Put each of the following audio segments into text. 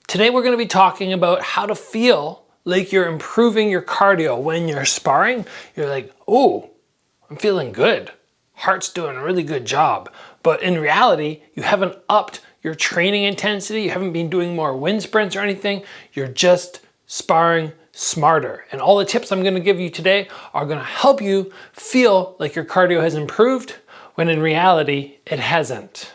Today we're going to be talking about how to feel like you're improving your cardio when you're sparring. You're like, oh, I'm feeling good. Heart's doing a really good job. But in reality, you haven't upped your training intensity. You haven't been doing more wind sprints or anything. You're just sparring smarter. And all the tips I'm going to give you today are going to help you feel like your cardio has improved when in reality, it hasn't.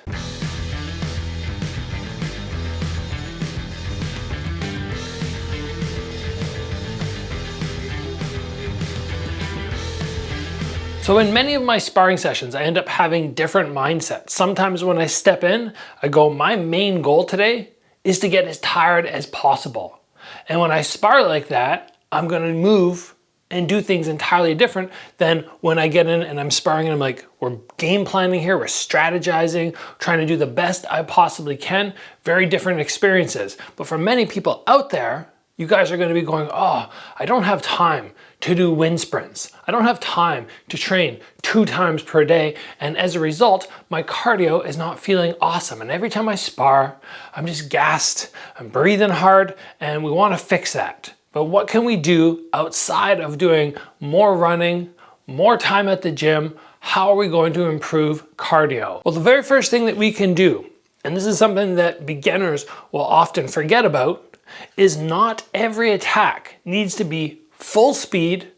So in many of my sparring sessions, I end up having different mindsets. Sometimes when I step in, I go, my main goal today is to get as tired as possible. And when I spar like that, I'm gonna move and do things entirely different than when I get in and I'm sparring and I'm like, we're game planning here, we're strategizing, trying to do the best I possibly can. Very different experiences. But for many people out there, you guys are gonna be going, oh, I don't have time to do wind sprints. I don't have time to train 2 times per day. And as a result, my cardio is not feeling awesome. And every time I spar, I'm just gassed, I'm breathing hard, and we wanna fix that. But what can we do outside of doing more running, more time at the gym? How are we going to improve cardio? Well, the very first thing that we can do, and this is something that beginners will often forget about, is not every attack needs to be full speed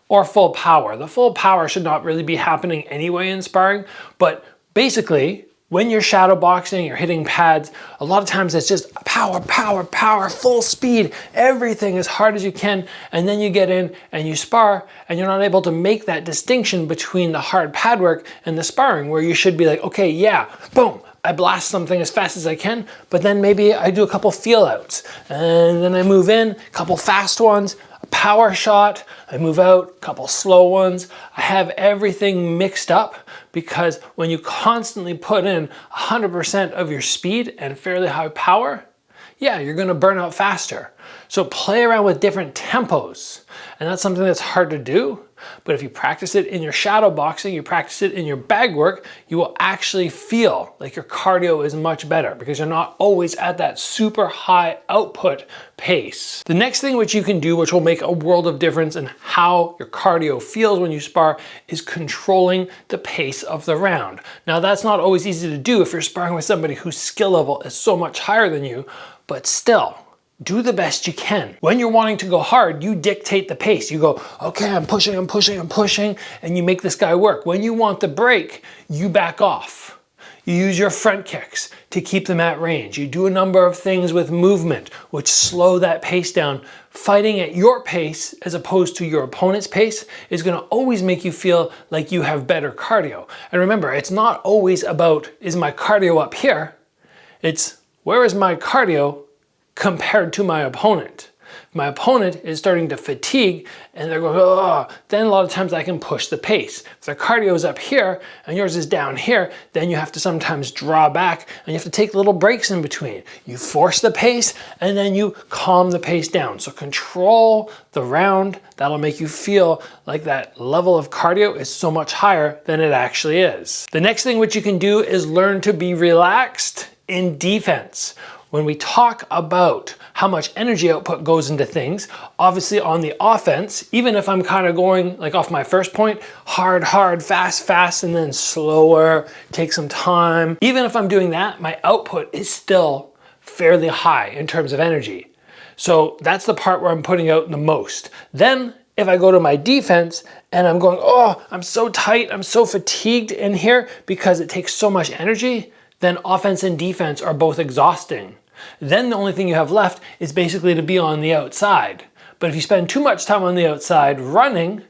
or full power. The full power should not really be happening anyway in sparring, but basically when you're shadow boxing, you're hitting pads, a lot of times it's just power, power, power, full speed, everything as hard as you can, and then you get in and you spar and you're not able to make that distinction between the hard pad work and the sparring where you should be like, okay, yeah, boom, I blast something as fast as I can, but then maybe I do a couple feel outs and then I move in, a couple fast ones, a power shot, I move out, a couple slow ones. I have everything mixed up because when you constantly put in 100% of your speed and fairly high power, yeah, you're gonna burn out faster. So play around with different tempos. And that's something that's hard to do, but if you practice it in your shadow boxing, you practice it in your bag work, you will actually feel like your cardio is much better because you're not always at that super high output pace. The next thing which you can do, which will make a world of difference in how your cardio feels when you spar, is controlling the pace of the round. Now that's not always easy to do if you're sparring with somebody whose skill level is so much higher than you, but still, do the best you can. When you're wanting to go hard, you dictate the pace. You go, okay, I'm pushing, I'm pushing, I'm pushing, and you make this guy work. When you want the break, you back off. You use your front kicks to keep them at range. You do a number of things with movement, which slow that pace down. Fighting at your pace as opposed to your opponent's pace is gonna always make you feel like you have better cardio. And remember, it's not always about, is my cardio up here? It's, where is my cardio compared to my opponent? If my opponent is starting to fatigue and they're going, oh, then a lot of times I can push the pace. If their cardio is up here and yours is down here, then you have to sometimes draw back and you have to take little breaks in between. You force the pace and then you calm the pace down. So control the round. That'll make you feel like that level of cardio is so much higher than it actually is. The next thing which you can do is learn to be relaxed in defense. When we talk about how much energy output goes into things, obviously on the offense, even if I'm kind of going like off my first point, hard, hard, fast, fast, and then slower, take some time. Even if I'm doing that, my output is still fairly high in terms of energy. So that's the part where I'm putting out the most. Then if I go to my defense and I'm going, oh, I'm so tight, I'm so fatigued in here because it takes so much energy, then offense and defense are both exhausting. Then the only thing you have left is basically to be on the outside. But if you spend too much time on the outside running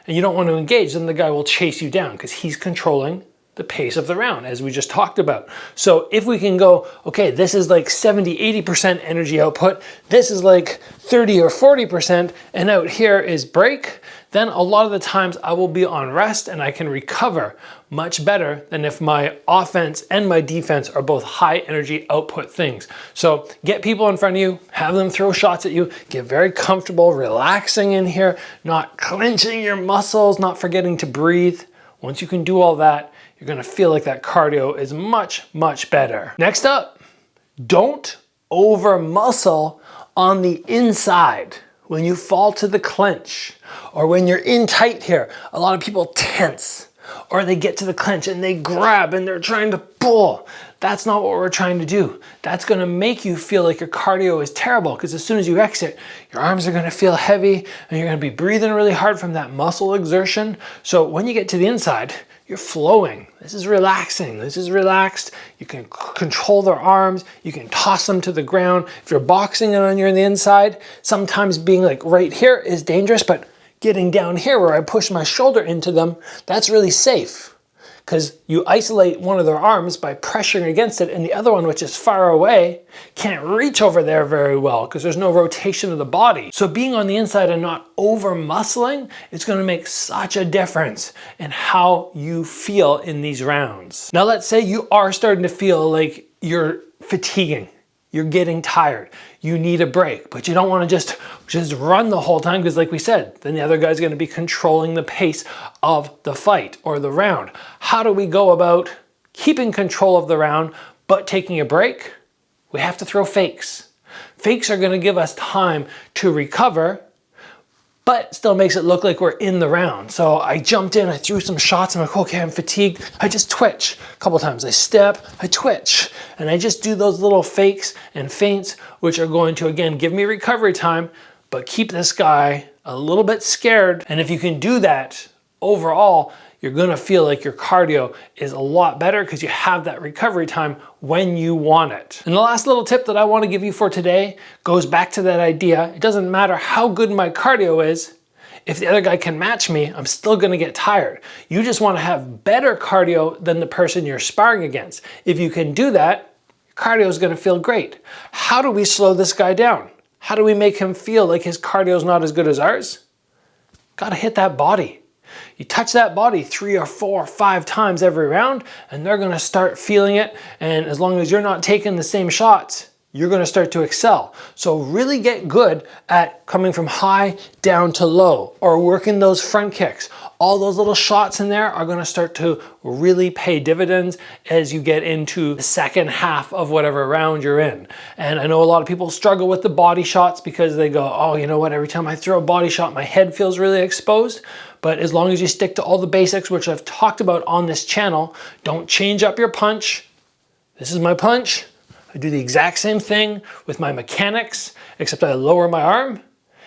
and you don't want to engage, then the guy will chase you down because he's controlling the pace of the round, as we just talked about. So if we can go, okay, this is like 70, 80% energy output, this is like 30 or 40%, and out here is break, then a lot of the times I will be on rest and I can recover much better than if my offense and my defense are both high energy output things. So get people in front of you, have them throw shots at you, get very comfortable, relaxing in here, not clenching your muscles, not forgetting to breathe. Once you can do all that, you're gonna feel like that cardio is much, much better. Next up, don't over muscle on the inside. When you fall to the clench, or when you're in tight here, a lot of people tense, or they get to the clench and they grab and they're trying to pull. That's not what we're trying to do. That's gonna make you feel like your cardio is terrible, because as soon as you exit, your arms are gonna feel heavy and you're gonna be breathing really hard from that muscle exertion. So when you get to the inside, you're flowing. This is relaxing. This is relaxed. You can control their arms. You can toss them to the ground. If you're boxing and you're on the inside, sometimes being like right here is dangerous, but getting down here where I push my shoulder into them, that's really safe, because you isolate one of their arms by pressuring against it, and the other one, which is far away, can't reach over there very well because there's no rotation of the body. So being on the inside and not over muscling is going to make such a difference in how you feel in these rounds. Now let's say you are starting to feel like you're fatiguing. You're getting tired, you need a break, but you don't want to just run the whole time, because like we said, then the other guy's going to be controlling the pace of the fight or the round. How do we go about keeping control of the round but taking a break? We have to throw fakes. Fakes are going to give us time to recover, but still makes it look like we're in the round. So I jumped in, I threw some shots, I'm like, okay, I'm fatigued. I just twitch a couple times. I step, I twitch, and I just do those little fakes and feints, which are going to, again, give me recovery time, but keep this guy a little bit scared. And if you can do that, overall, you're gonna feel like your cardio is a lot better because you have that recovery time when you want it. And the last little tip that I want to give you for today goes back to that idea. It doesn't matter how good my cardio is. If the other guy can match me, I'm still gonna get tired. You just wanna have better cardio than the person you're sparring against. If you can do that, your cardio is gonna feel great. How do we slow this guy down? How do we make him feel like his cardio is not as good as ours? Gotta hit that body. You touch that body 3 or 4 or 5 times every round, and they're gonna start feeling it. And as long as you're not taking the same shots, you're gonna start to excel. So really get good at coming from high down to low, or working those front kicks. All those little shots in there are gonna start to really pay dividends as you get into the second half of whatever round you're in. And I know a lot of people struggle with the body shots because they go, oh, you know what, every time I throw a body shot, my head feels really exposed. But as long as you stick to all the basics, which I've talked about on this channel, don't change up your punch. This is my punch. I do the exact same thing with my mechanics, except I lower my arm.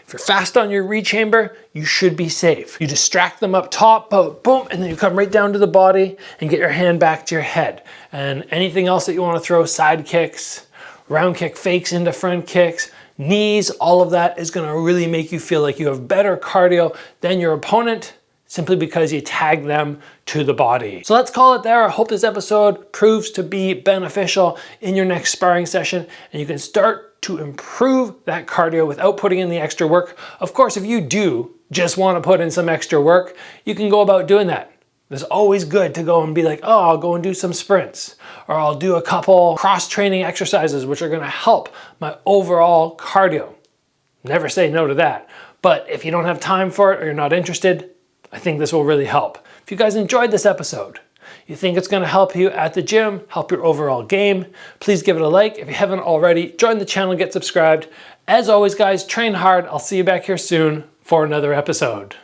If you're fast on your rechamber, you should be safe. You distract them up top, boom, and then you come right down to the body and get your hand back to your head. And anything else that you want to throw, side kicks, round kick fakes into front kicks, knees, all of that is going to really make you feel like you have better cardio than your opponent, simply because you tag them to the body. So let's call it there. I hope this episode proves to be beneficial in your next sparring session, and you can start to improve that cardio without putting in the extra work. Of course, if you do just want to put in some extra work, you can go about doing that. It's always good to go and be like, oh, I'll go and do some sprints, or I'll do a couple cross-training exercises, which are gonna help my overall cardio. Never say no to that. But if you don't have time for it or you're not interested, I think this will really help. If you guys enjoyed this episode, you think it's gonna help you at the gym, help your overall game, please give it a like. If you haven't already, join the channel, get subscribed. As always, guys, train hard. I'll see you back here soon for another episode.